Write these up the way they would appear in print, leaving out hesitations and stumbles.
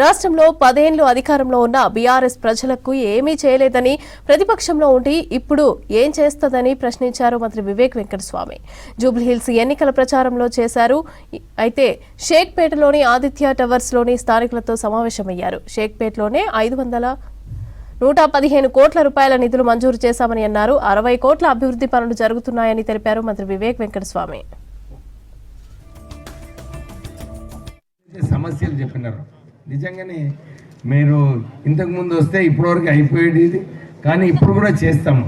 రాష్ట్రంలో 10 ఏళ్లు అధికారంలో ఉన్న బీఆర్ఎస్ ప్రజలకు ఏమీ చేయలేదని ప్రతిపక్షంలో ఉండి ఇప్పుడు ఏం చేస్తదని ప్రశ్నించారు మంత్రి వివేక్ వెంకటస్వామి. జూబ్లీహిల్స్ ఎన్నికల ప్రచారంలో చేశారు. అయితే షేక్పేటలోని ఆదిత్య టవర్స్ లోని స్థానికులతో సమావేశమయ్యారు. షేక్పేటలోనే 115 కోట్ల రూపాయల నిధులు మంజూరు చేశామని అన్నారు. 60 కోట్ల అభివృద్ధి పనులు జరుగుతున్నాయని తెలిపారు మంత్రి వివేక్ వెంకటస్వామి. సమస్యలు చెప్పినారు. నిజంగానే మీరు ఇంతకుముందు వస్తే ఇప్పటివరకు అయిపోయేది ఇది, కానీ ఇప్పుడు కూడా చేస్తాము.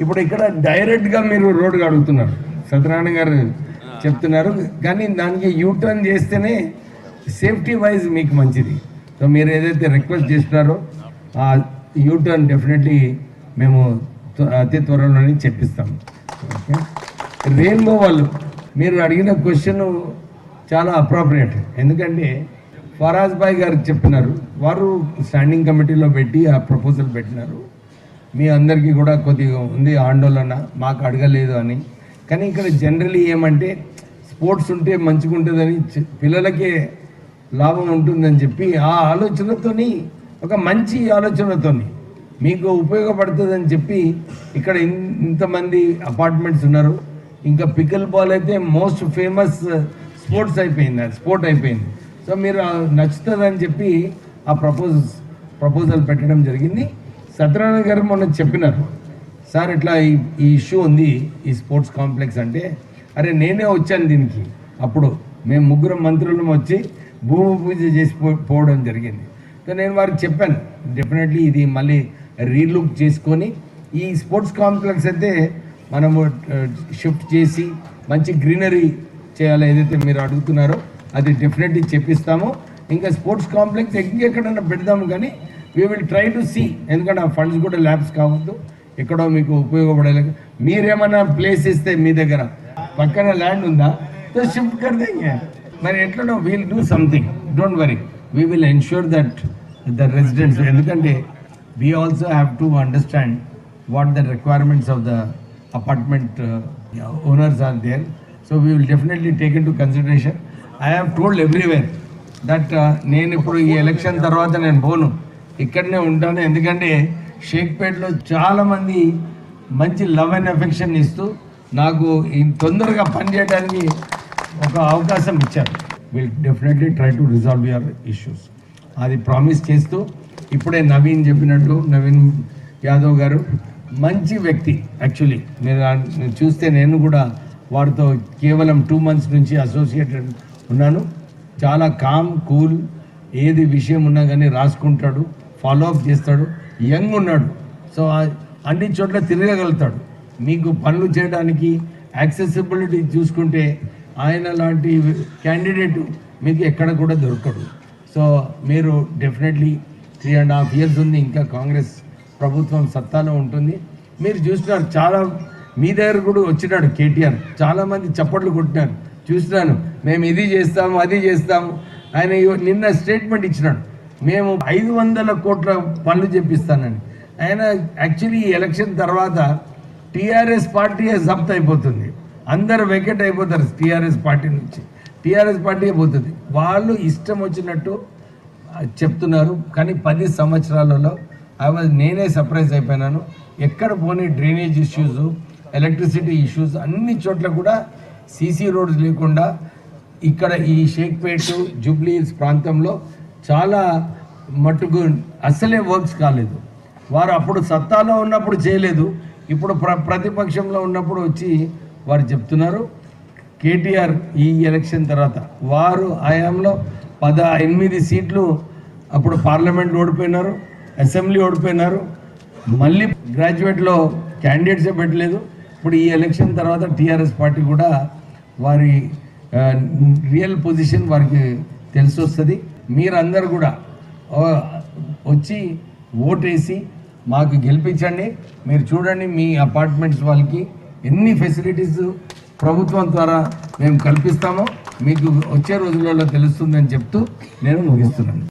ఇప్పుడు ఇక్కడ డైరెక్ట్గా మీరు రోడ్డు అడుగుతున్నారు, సత్యనారాయణ గారు చెప్తున్నారు, కానీ దానికి యూటర్న్ చేస్తేనే సేఫ్టీ వైజ్ మీకు మంచిది. సో మీరు ఏదైతే రిక్వెస్ట్ చేస్తున్నారో ఆ యూటర్న్ డెఫినెట్లీ మేము అతి త్వరలోనే చెప్పిస్తాము. ఓకే, రెయిన్బో వాళ్ళు మీరు అడిగిన క్వశ్చన్ చాలా అప్రోప్రియేట్. ఎందుకంటే ఫరాజ్ భాయ్ గారు చెప్పినారు, వారు స్టాండింగ్ కమిటీలో పెట్టి ఆ ప్రపోజల్ పెట్టినారు. మీ అందరికీ కూడా కొద్దిగా ఉంది ఆందోళన, మాకు అడగలేదు అని. కానీ ఇక్కడ జనరలీ ఏమంటే స్పోర్ట్స్ ఉంటే మంచిగా ఉంటుందని, పిల్లలకే లాభం ఉంటుందని చెప్పి ఆ ఆలోచనతోని, ఒక మంచి ఆలోచనతోని మీకు ఉపయోగపడుతుందని చెప్పి ఇక్కడ ఇంతమంది అపార్ట్మెంట్స్ ఉన్నారు. ఇంకా పికల్ బాల్ అయితే మోస్ట్ ఫేమస్ స్పోర్ట్స్ అయిపోయింది, స్పోర్ట్ అయిపోయింది. సో మీరు నచ్చుతుందని చెప్పి ఆ ప్రపోజల్ పెట్టడం జరిగింది. సత్యనారాయణ గారు మొన్న చెప్పినారు, సార్ ఇట్లా ఈ ఇష్యూ ఉంది ఈ స్పోర్ట్స్ కాంప్లెక్స్ అంటే. అరే నేనే వచ్చాను దీనికి, అప్పుడు మేము ముగ్గురు మంత్రులం వచ్చి భూమి పూజ చేసి పోవడం జరిగింది. సో నేను వారికి చెప్పాను, డెఫినెట్లీ ఇది మళ్ళీ రీలుక్ చేసుకొని ఈ స్పోర్ట్స్ కాంప్లెక్స్ అయితే మనము షిఫ్ట్ చేసి మంచి గ్రీనరీ చేయాలి. ఏదైతే మీరు అడుగుతున్నారో అది డెఫినెట్లీ చెప్పిస్తాము. ఇంకా స్పోర్ట్స్ కాంప్లెక్స్ ఎక్కడైనా పెడదాము, కానీ we will try to see. ఎందుకంటే ఆ ఫండ్స్ కూడా ల్యాబ్స్ కావద్దు, ఎక్కడో మీకు ఉపయోగపడేలా. మీరేమన్నా ప్లేస్ ఇస్తే మీ దగ్గర పక్కన ల్యాండ్ ఉందా, తో షిఫ్ట్ కర్దేంగే. మరి ఎట్లనో we'll do something, don't worry, we will ensure that the residents. ఎందుకంటే we also have to understand what the requirements of the apartment owners are there. So we will definitely take into consideration. I have told everywhere that నేను ఇప్పుడు ఈ election తర్వాత నేను పోను, ఇక్కడనే ఉంటాను. ఎందుకంటే షేక్పేటలో చాలామంది మంచి లవ్ అండ్ ఎఫెక్షన్ ఇస్తూ నాకు తొందరగా పనిచేయడానికి ఒక అవకాశం ఇచ్చారు. Will definitely try to resolve your issues, అది ప్రామిస్ చేస్తూ. ఇప్పుడే నవీన్ చెప్పినట్టు, నవీన్ యాదవ్ గారు మంచి వ్యక్తి. యాక్చువల్లీ మీరు చూస్తే నేను కూడా వారితో కేవలం 2 months నుంచి అసోసియేటెడ్ ఉన్నాను. చాలా కామ్ కూల్, ఏది విషయం ఉన్నా కానీ రాసుకుంటాడు, ఫాలోఅప్ చేస్తాడు, యంగ్ ఉన్నాడు. సో అన్ని చోట్ల తిరగగలుగుతాడు. మీకు పనులు చేయడానికి యాక్సెసిబిలిటీ చూసుకుంటే ఆయన లాంటి క్యాండిడేట్ మీకు ఎక్కడ కూడా దొరకడు. సో మీరు డెఫినెట్లీ 3.5 years ఉంది, ఇంకా కాంగ్రెస్ ప్రభుత్వం సత్తాలో ఉంటుంది. మీరు చూస్తున్నారు, చాలా మీ దగ్గర కూడా వచ్చినాడు కేటీఆర్, చాలామంది చప్పట్లు కొట్టినారు, చూసినాను. మేము ఇది చేస్తాము, అది చేస్తాము. ఆయన నిన్న స్టేట్మెంట్ ఇచ్చినాడు, మేము 500 కోట్ల పనులు చెప్పిస్తానని. ఆయన యాక్చువల్లీ ఈ ఎలక్షన్ తర్వాత టీఆర్ఎస్ పార్టీ జప్త్ అయిపోతుంది, అందరు వెకెట్ అయిపోతారు టీఆర్ఎస్ పార్టీ నుంచి, టీఆర్ఎస్ పార్టీ పోతుంది. వాళ్ళు ఇష్టం వచ్చినట్టు చెప్తున్నారు. కానీ 10 సంవత్సరాలలో నేనే సర్ప్రైజ్ అయిపోయినాను. ఎక్కడ పోనీ డ్రైనేజ్ ఇష్యూస్, ఎలక్ట్రిసిటీ ఇష్యూస్, అన్ని చోట్ల కూడా సీసీ రోడ్స్ లేకుండా ఇక్కడ ఈ షేక్పేట్ జూబ్లీహిల్స్ ప్రాంతంలో చాలా మట్టుకు అసలే వర్క్స్ కాలేదు. వారు అప్పుడు సత్తాలో ఉన్నప్పుడు చేయలేదు, ఇప్పుడు ప్రతిపక్షంలో ఉన్నప్పుడు వచ్చి వారు చెప్తున్నారు. కేటీఆర్ ఈ ఎలక్షన్ తర్వాత వారు హయాంలో 18 సీట్లు అప్పుడు పార్లమెంట్ ఓడిపోయినారు, అసెంబ్లీ ఓడిపోయినారు. మళ్ళీ గ్రాడ్యుయేట్లో క్యాండిడేట్సే పెట్టలేదు. ఇప్పుడు ఈ ఎలక్షన్ తర్వాత టీఆర్ఎస్ పార్టీ కూడా వారి రియల్ పొజిషన్ వారికి తెలిసి వస్తుంది. మీరందరూ కూడా వచ్చి ఓటేసి మాకు గెలిపించండి. మీరు చూడండి, మీ అపార్ట్మెంట్స్ వాళ్ళకి ఎన్ని ఫెసిలిటీస్ ప్రభుత్వం ద్వారా మేము కల్పిస్తామో మీకు వచ్చే రోజులలో తెలుస్తుందని చెప్తూ నేను ముగిస్తున్నాను.